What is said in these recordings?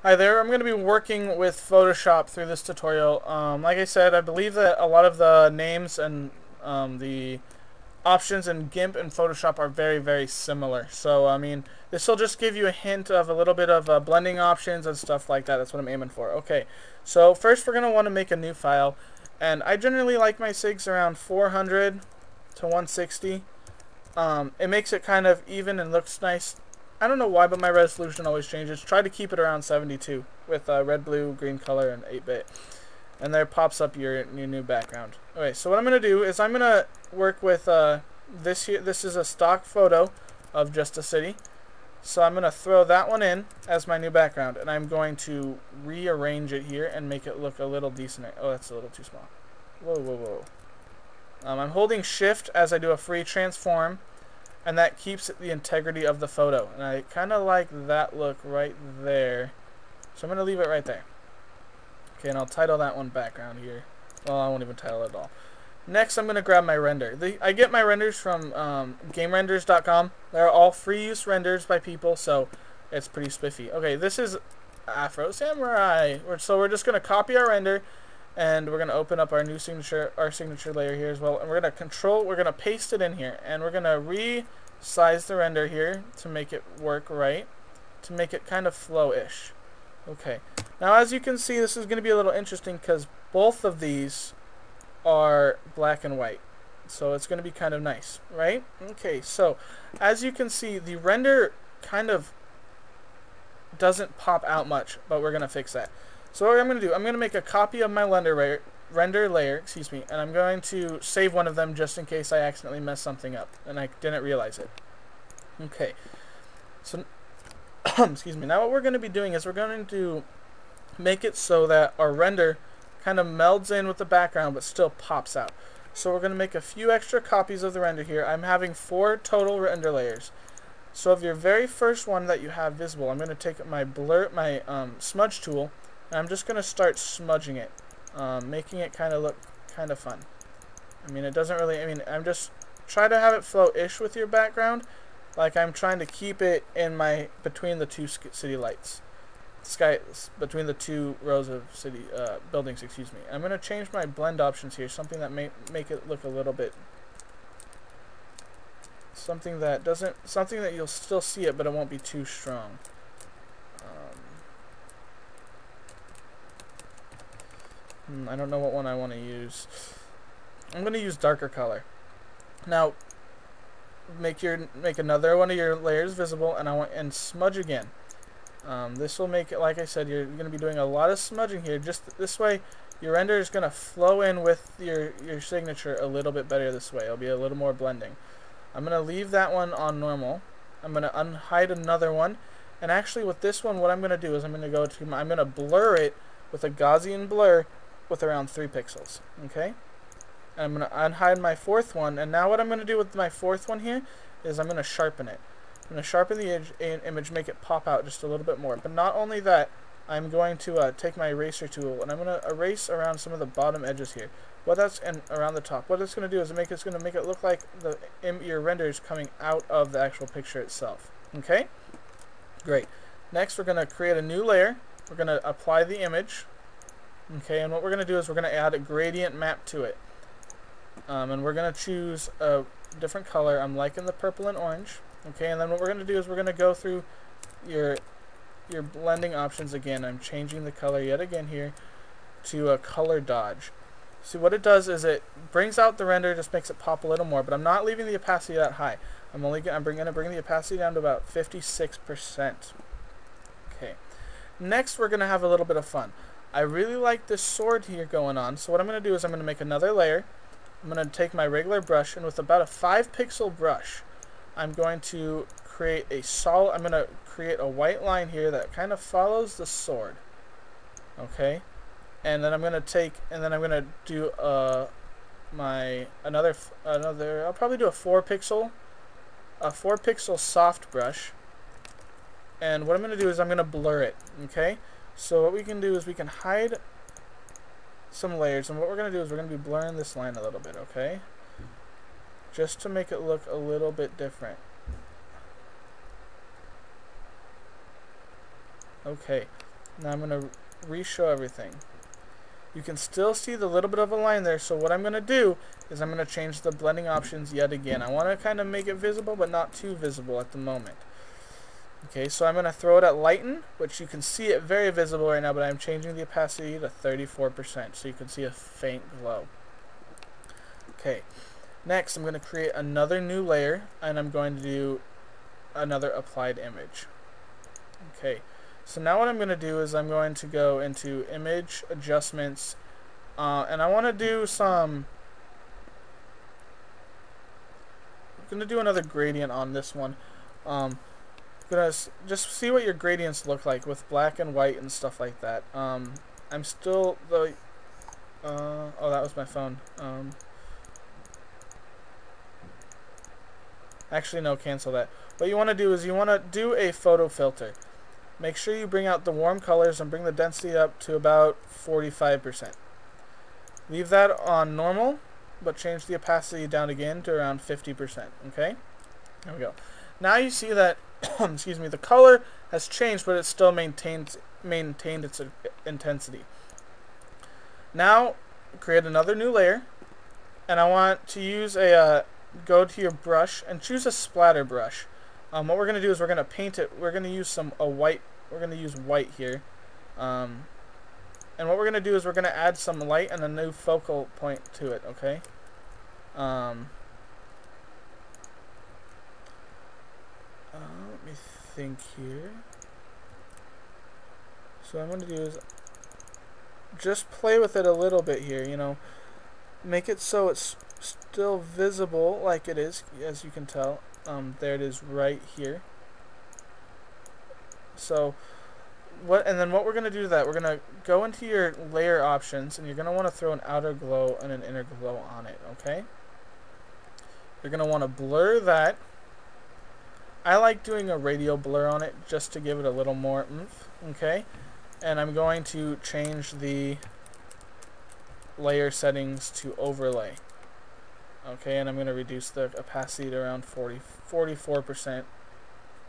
Hi there, I'm going to be working with Photoshop through this tutorial. Like I said, I believe that a lot of the names and the options in GIMP and Photoshop are very, very similar. So, I mean, this will just give you a hint of a little bit of blending options and stuff like that. That's what I'm aiming for. Okay, so first we're going to want to make a new file. And I generally like my SIGs around 400 to 160. It makes it kind of even and looks nice. I don't know why, but my resolution always changes. Try to keep it around 72 with red, blue, green color, and 8-bit. And there pops up your new background. Okay, so what I'm going to do is I'm going to work with this here. This is a stock photo of just a city. So I'm going to throw that one in as my new background. And I'm going to rearrange it here and make it look a little decent. Oh, that's a little too small. Whoa, whoa, whoa. I'm holding shift as I do a free transform, and that keeps the integrity of the photo. And I kind of like that look right there. So I'm going to leave it right there. Okay, and I'll title that one background here. Well, I won't even title it at all. Next, I'm going to grab my render. I get my renders from GameRenders.com. They're all free use renders by people, so it's pretty spiffy. Okay, this is Afro Samurai. So we're just going to copy our render, and we're going to open up our new signature, layer here as well. And we're going to paste it in here, and we're going to resize the render here to make it work right, to make it kind of flow-ish. Okay, now as you can see, this is going to be a little interesting because both of these are black and white. So it's going to be kind of nice, right? Okay, so as you can see, the render kind of doesn't pop out much, but we're going to fix that. So what I'm going to do, I'm going to make a copy of my render layer, and I'm going to save one of them just in case I accidentally mess something up and I didn't realize it. Okay, so excuse me. Now what we're going to be doing is we're going to make it so that our render kind of melds in with the background but still pops out. So we're going to make a few extra copies of the render here. I'm having 4 total render layers. So of your very first one that you have visible, I'm going to take my smudge tool, and I'm just going to start smudging it, making it kind of look kind of fun. I mean, it doesn't really, I'm just try to have it flow-ish with your background, like I'm trying to keep it in between the two city lights. Between the 2 rows of city buildings, excuse me. I'm going to change my blend options here, something that may make it look a little bit, something that you'll still see it, but it won't be too strong. I don't know what one I want to use. I'm going to use darker color. Now, make another one of your layers visible, and smudge again. This will make it, like I said, you're going to be doing a lot of smudging here. Just this way, your render is going to flow in with your signature a little bit better this way. It'll be a little more blending. I'm going to leave that one on normal. I'm going to unhide another one. And actually with this one, what I'm going to do is I'm going to blur it with a Gaussian blur with around 3 pixels. Okay? And I'm going to unhide my 4th one. And now what I'm going to do with my 4th one here is I'm going to sharpen it. I'm going to sharpen the image, make it pop out just a little bit more. But not only that, I'm going to take my eraser tool, and I'm going to erase around some of the bottom edges here. And around the top. What it's going to do is it's going to make it look like your render is coming out of the actual picture itself. Okay? Great. Next, we're going to create a new layer. We're going to apply the image. Okay, and what we're going to do is we're going to add a gradient map to it. And we're going to choose a different color. I'm liking the purple and orange. Okay, and then what we're going to do is we're going to go through your blending options again. I'm changing the color yet again here to a color dodge. See, what it does is it brings out the render, just makes it pop a little more, but I'm not leaving the opacity that high. I'm going to bring the opacity down to about 56%. Okay. Next, we're going to have a little bit of fun. I really like this sword here going on, so what I'm going to do is I'm going to make another layer. I'm going to take my regular brush, and with about a 5-pixel brush, I'm going to create a white line here that kind of follows the sword. Okay? And then I'm going to do I'll probably do a 4-pixel soft brush. And what I'm going to do is I'm going to blur it. Okay? So what we can do is we can hide some layers, and what we're going to do is we're going to be blurring this line a little bit, okay? Just to make it look a little bit different. Okay. Now I'm going to re-show everything. You can still see the little bit of a line there, so what I'm going to do is I'm going to change the blending options yet again. I want to kind of make it visible, but not too visible at the moment. Okay, so I'm going to throw it at lighten, which you can see it very visible right now, but I'm changing the opacity to 34%, so you can see a faint glow. Okay, next I'm going to create another new layer, and I'm going to do another applied image. Okay, so now what I'm going to do is I'm going to go into image adjustments, and I want to do some, I'm going to do another gradient on this one. Gonna just see what your gradients look like with black and white and stuff like that. I'm still the oh, that was my phone. Actually, no, cancel that. What you want to do is you want to do a photo filter. Make sure you bring out the warm colors and bring the density up to about 45%. Leave that on normal, but change the opacity down again to around 50%. Okay, there we go. Now you see that excuse me, the color has changed, but it still maintained its intensity. Now create another new layer, and I want to use a go to your brush and choose a splatter brush. What we're going to do is we're going to paint it. We're going to use white. We're going to use white here, and what we're going to do is we're going to add some light and a new focal point to it. Okay. Let me think here. So what I'm going to do is just play with it a little bit here, you know. Make it so it's still visible like it is, as you can tell. There it is right here. So and then what we're going to do to that, we're going to go into your layer options, and you're going to want to throw an outer glow and an inner glow on it, okay? You're going to want to blur that. I like doing a radial blur on it just to give it a little more oomph, okay? And I'm going to change the layer settings to overlay. Okay, and I'm going to reduce the opacity to around 44%.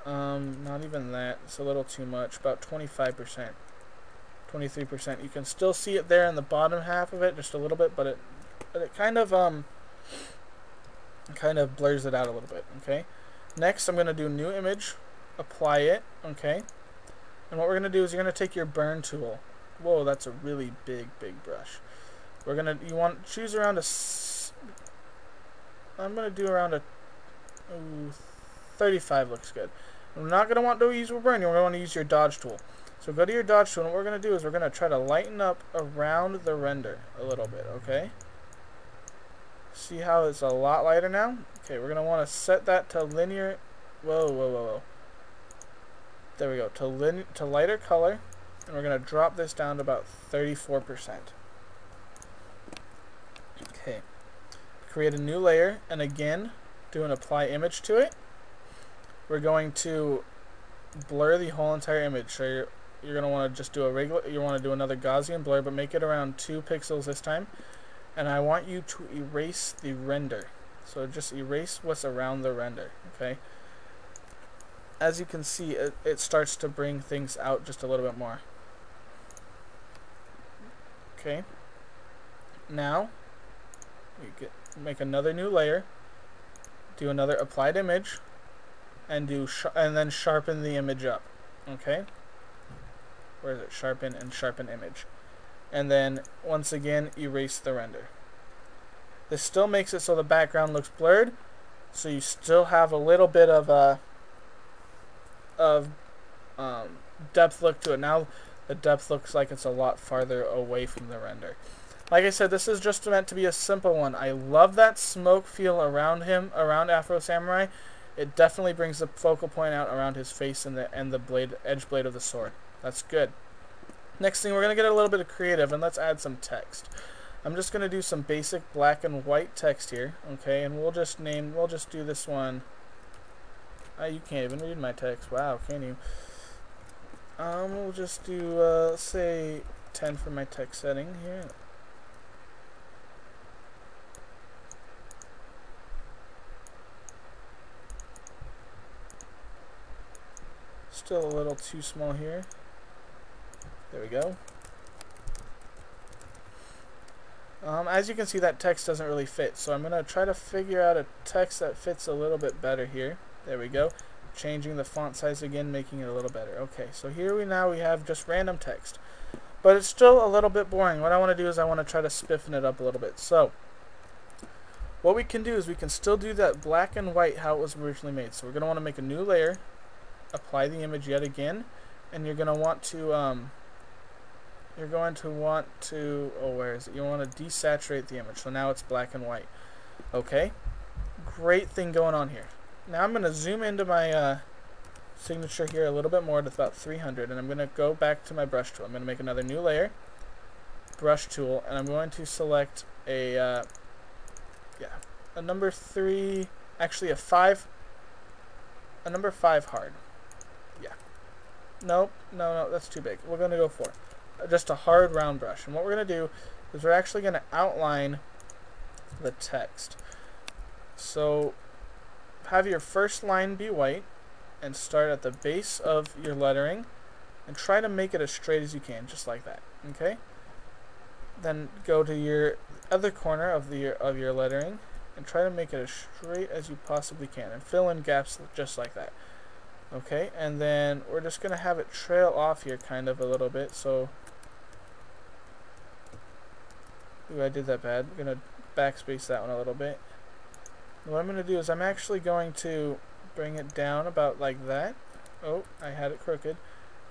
Not even that. It's a little too much. About 25%. 23%. You can still see it there in the bottom half of it, just a little bit, but it kind of blurs it out a little bit. Okay. Next, I'm going to do a new image, apply it. Okay. And what we're going to do is you're going to take your burn tool. Whoa, that's a really big brush. You want to choose around I'm going to do around a 35 looks good. We're not going to want to use a burn. You're going to want to use your dodge tool. So go to your dodge tool, and what we're going to do is we're going to try to lighten up around the render a little bit, okay? See how it's a lot lighter now? Okay, we're going to want to set that to linear. Whoa. There we go. To lighter color, and we're going to drop this down to about 34%. Okay. Create a new layer, and again, do an apply image to it. We're going to blur the whole entire image. So you're going to want to just do you want to do another Gaussian blur, but make it around 2 pixels this time. And I want you to erase the render. So just erase what's around the render, okay? As you can see, it starts to bring things out just a little bit more. Okay. Now, make another new layer, do another applied image, and then sharpen the image up. Okay. Where is it? Sharpen and sharpen image, and then once again erase the render. This still makes it so the background looks blurred, so you still have a little bit of depth look to it. Now the depth looks like it's a lot farther away from the render. Like I said, this is just meant to be a simple one. I love that smoke feel around him, around Afro Samurai. It definitely brings the focal point out around his face and the edge blade of the sword. That's good. Next thing, we're going to get a little bit of creative, and let's add some text. I'm just going to do some basic black and white text here, okay, and we'll just do this one. You can't even read my text. Wow, can you? We'll just do, let's say 10 for my text setting here. Still a little too small here. There we go. As you can see, that text doesn't really fit, so I'm going to try to figure out a text that fits a little bit better here. There we go. Changing the font size again, making it a little better. Okay, so here we have just random text. But it's still a little bit boring. What I want to do is I want to try to spiffen it up a little bit. So, what we can do is we can still do that black and white how it was originally made. So we're going to want to make a new layer, apply the image yet again, and you're going to want to, oh, where is it? You want to desaturate the image. So now it's black and white. Okay, great thing going on here. Now I'm going to zoom into my signature here a little bit more to about 300, and I'm going to go back to my brush tool. I'm going to make another new layer, brush tool, and I'm going to select a number 3, actually a number 5 hard. Yeah. Nope, no, that's too big. We're going to go for just a hard round brush. And what we're going to do is we're actually going to outline the text. So have your first line be white and start at the base of your lettering and try to make it as straight as you can, just like that. Okay? Then go to your other corner of your lettering and try to make it as straight as you possibly can and fill in gaps just like that. Okay? And then we're just going to have it trail off here kind of a little bit. So ooh, I did that bad. I'm going to backspace that one a little bit. What I'm going to do is I'm actually going to bring it down about like that. Oh, I had it crooked.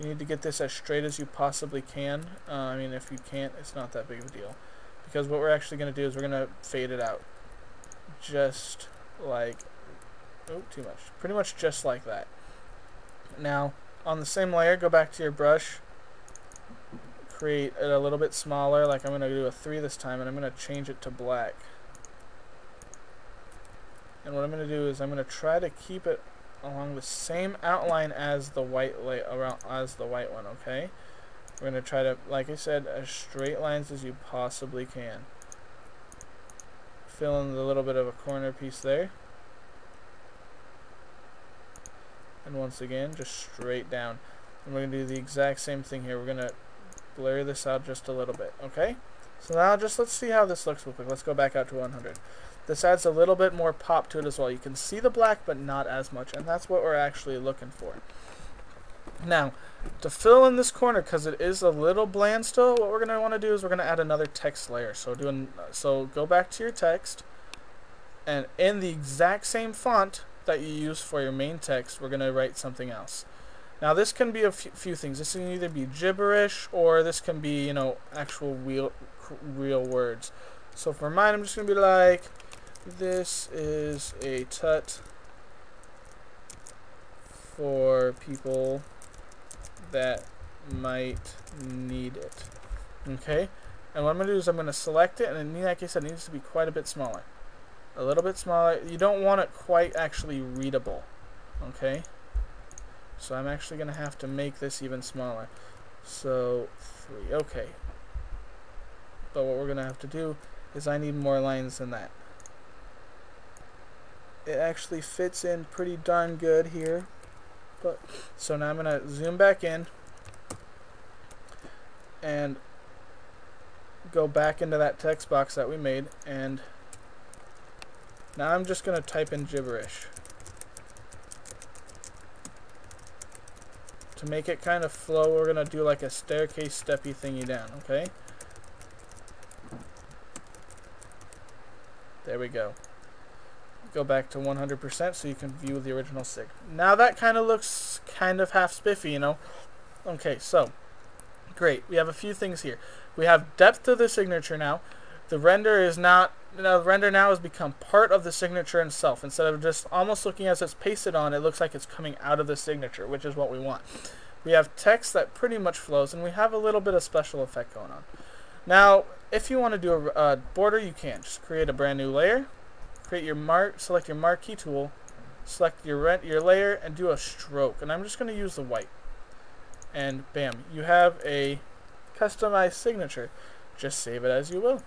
You need to get this as straight as you possibly can. I mean, if you can't, it's not that big of a deal. Because what we're actually going to do is we're going to fade it out. Just like, oh, too much. Pretty much just like that. Now, on the same layer, go back to your brush. Create it a little bit smaller. Like I'm going to do a 3 this time, and I'm going to change it to black. And what I'm going to do is I'm going to try to keep it along the same outline as the white one, okay? We're going to try to, like I said, as straight lines as you possibly can. Fill in the little bit of a corner piece there. And once again, just straight down. And we're going to do the exact same thing here. We're going to blur this out just a little bit, okay? So now just let's see how this looks real quick. Let's go back out to 100. This adds a little bit more pop to it as well. You can see the black, but not as much, and that's what we're actually looking for. Now, to fill in this corner, because it is a little bland still, what we're going to want to do is we're going to add another text layer. So go back to your text, and in the exact same font that you use for your main text, we're going to write something else. Now, this can be a few things. This can either be gibberish, or this can be, you know, actual real words. So for mine, I'm just going to be like, this is a tut for people that might need it. Okay? And what I'm going to do is I'm going to select it, and like I said, it needs to be quite a bit smaller. A little bit smaller. You don't want it quite actually readable. Okay? So I'm actually going to have to make this even smaller. So 3. Okay. But what we're going to have to do is I need more lines than that. It actually fits in pretty darn good here. But so now I'm going to zoom back in and go back into that text box that we made, and now I'm just going to type in gibberish to make it kind of flow. We're going to do like a staircase steppy thingy down, okay? There we go. Go back to 100% so you can view the original sig. Now that kind of looks kind of half spiffy, you know. Okay, so great. We have a few things here. We have depth to the signature now. The render is not. The render now has become part of the signature itself. Instead of just almost looking as it's pasted on, it looks like it's coming out of the signature, which is what we want. We have text that pretty much flows, and we have a little bit of special effect going on. Now, if you want to do a border, you can. Just create a brand new layer. Create your select your marquee tool, select your layer, and do a stroke. And I'm just going to use the white. And bam, you have a customized signature. Just save it as you will.